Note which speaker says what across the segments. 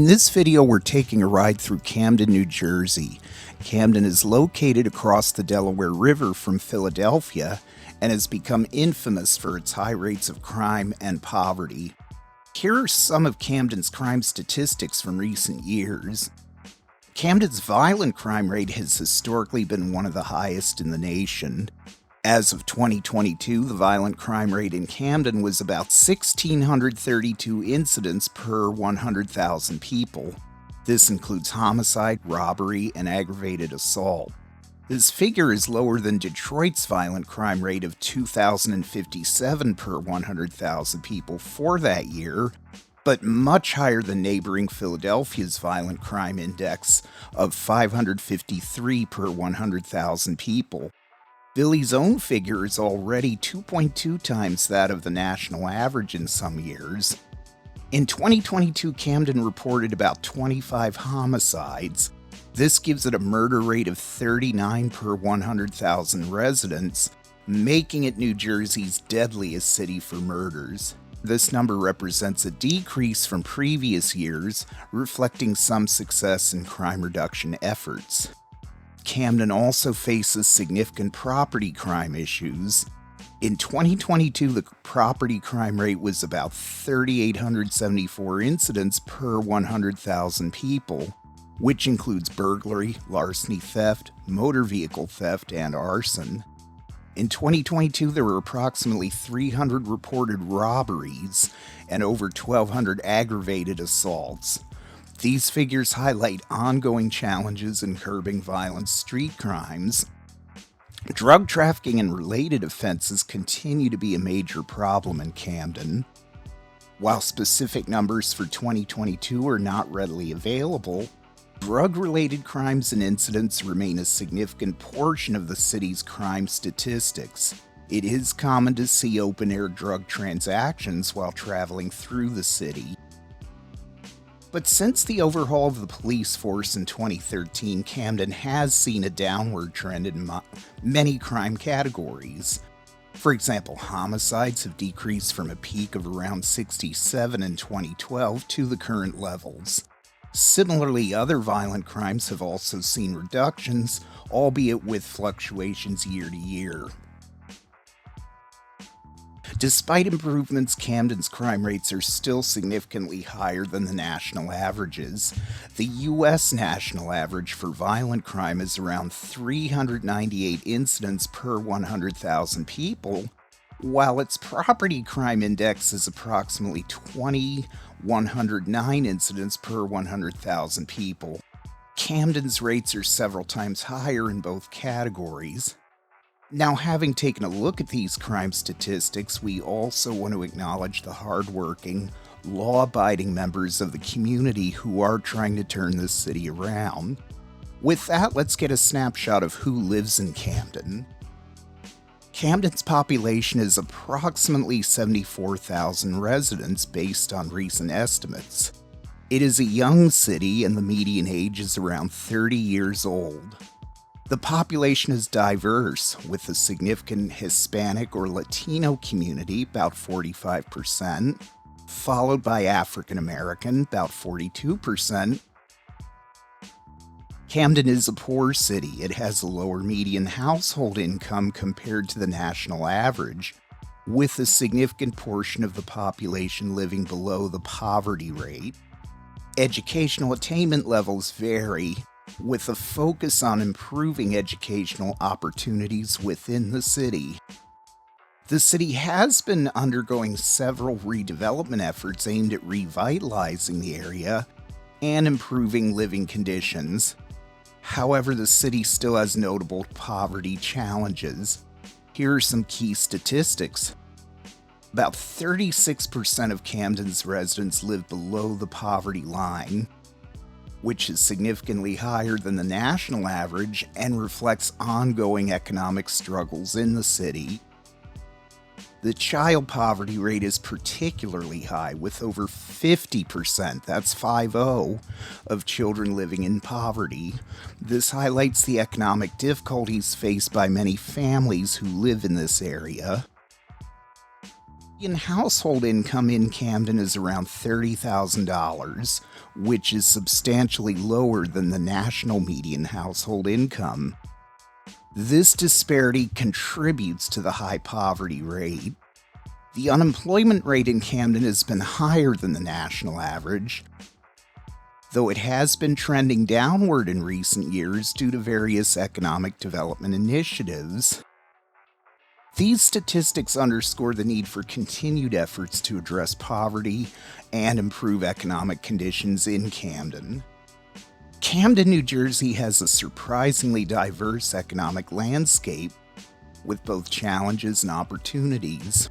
Speaker 1: In this video, we're taking a ride through Camden, New Jersey. Camden is located across the Delaware River from Philadelphia and has become infamous for its high rates of crime and poverty. Here are some of Camden's crime statistics from recent years. Camden's violent crime rate has historically been one of the highest in the nation. As of 2022, the violent crime rate in Camden was about 1,632 incidents per 100,000 people. This includes homicide, robbery, and aggravated assault. This figure is lower than Detroit's violent crime rate of 2,057 per 100,000 people for that year, but much higher than neighboring Philadelphia's violent crime index of 553 per 100,000 people. Philly's own figure is already 2.2 times that of the national average in some years. In 2022, Camden reported about 25 homicides. This gives it a murder rate of 39 per 100,000 residents, making it New Jersey's deadliest city for murders. This number represents a decrease from previous years, reflecting some success in crime reduction efforts. Camden also faces significant property crime issues. In 2022, the property crime rate was about 3,874 incidents per 100,000 people, which includes burglary, larceny theft, motor vehicle theft, and arson. In 2022, there were approximately 300 reported robberies and over 1,200 aggravated assaults. These figures highlight ongoing challenges in curbing violent street crimes. Drug trafficking and related offenses continue to be a major problem in Camden. While specific numbers for 2022 are not readily available, drug-related crimes and incidents remain a significant portion of the city's crime statistics. It is common to see open-air drug transactions while traveling through the city. But since the overhaul of the police force in 2013, Camden has seen a downward trend in many crime categories. For example, homicides have decreased from a peak of around 67 in 2012 to the current levels. Similarly, other violent crimes have also seen reductions, albeit with fluctuations year to year. Despite improvements, Camden's crime rates are still significantly higher than the national averages. The U.S. national average for violent crime is around 398 incidents per 100,000 people, while its property crime index is approximately 2,109 incidents per 100,000 people. Camden's rates are several times higher in both categories. Now, having taken a look at these crime statistics, we also want to acknowledge the hardworking, law-abiding members of the community who are trying to turn this city around. With that, let's get a snapshot of who lives in Camden. Camden's population is approximately 74,000 residents based on recent estimates. It is a young city and the median age is around 30 years old. The population is diverse, with a significant Hispanic or Latino community, about 45%, followed by African American, about 42%. Camden is a poor city. It has a lower median household income compared to the national average, with a significant portion of the population living below the poverty rate. Educational attainment levels vary, with a focus on improving educational opportunities within the city. The city has been undergoing several redevelopment efforts aimed at revitalizing the area and improving living conditions. However, the city still has notable poverty challenges. Here are some key statistics. About 36% of Camden's residents live below the poverty line, which is significantly higher than the national average and reflects ongoing economic struggles in the city. The child poverty rate is particularly high, with over 50%, that's 50, of children living in poverty. This highlights the economic difficulties faced by many families who live in this area. median household income in Camden is around $30,000, which is substantially lower than the national median household income. This disparity contributes to the high poverty rate. The unemployment rate in Camden has been higher than the national average, though it has been trending downward in recent years due to various economic development initiatives. These statistics underscore the need for continued efforts to address poverty and improve economic conditions in Camden. Camden, New Jersey has a surprisingly diverse economic landscape with both challenges and opportunities.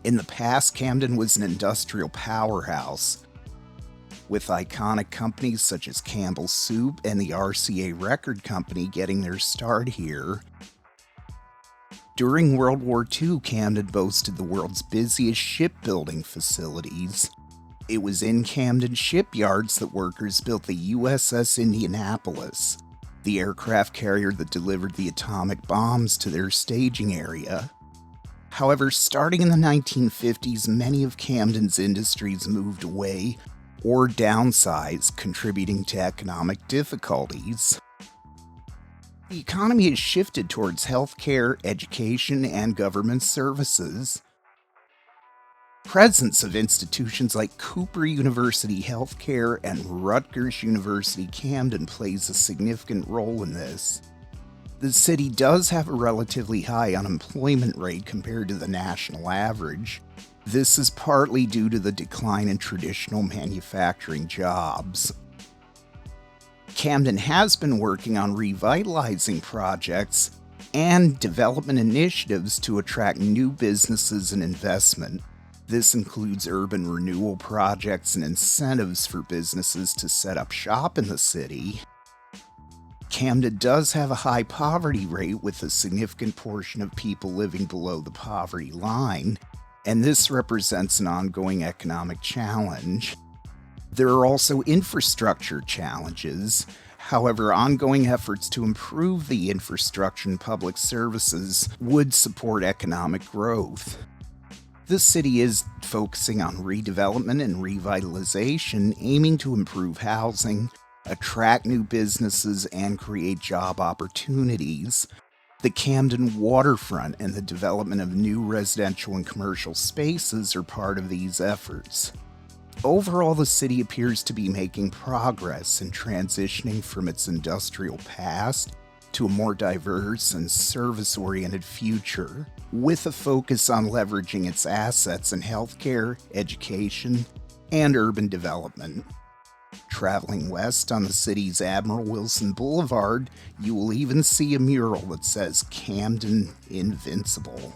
Speaker 1: In the past, Camden was an industrial powerhouse, with iconic companies such as Campbell's Soup and the RCA Record Company getting their start here. During World War II, Camden boasted the world's busiest shipbuilding facilities. It was in Camden shipyards that workers built the USS Indianapolis, the aircraft carrier that delivered the atomic bombs to their staging area. However, starting in the 1950s, many of Camden's industries moved away or downsized, contributing to economic difficulties. The economy has shifted towards healthcare, education, and government services. Presence of institutions like Cooper University Healthcare and Rutgers University Camden plays a significant role in this. The city does have a relatively high unemployment rate compared to the national average. This is partly due to the decline in traditional manufacturing jobs. Camden has been working on revitalizing projects and development initiatives to attract new businesses and investment. This includes urban renewal projects and incentives for businesses to set up shop in the city. Camden does have a high poverty rate with a significant portion of people living below the poverty line, and this represents an ongoing economic challenge. There are also infrastructure challenges. However, ongoing efforts to improve the infrastructure and public services would support economic growth. The city is focusing on redevelopment and revitalization, aiming to improve housing, attract new businesses, and create job opportunities. The Camden waterfront and the development of new residential and commercial spaces are part of these efforts. Overall, the city appears to be making progress in transitioning from its industrial past to a more diverse and service-oriented future, with a focus on leveraging its assets in healthcare, education, and urban development. Traveling west on the city's Admiral Wilson Boulevard, you will even see a mural that says Camden Invincible.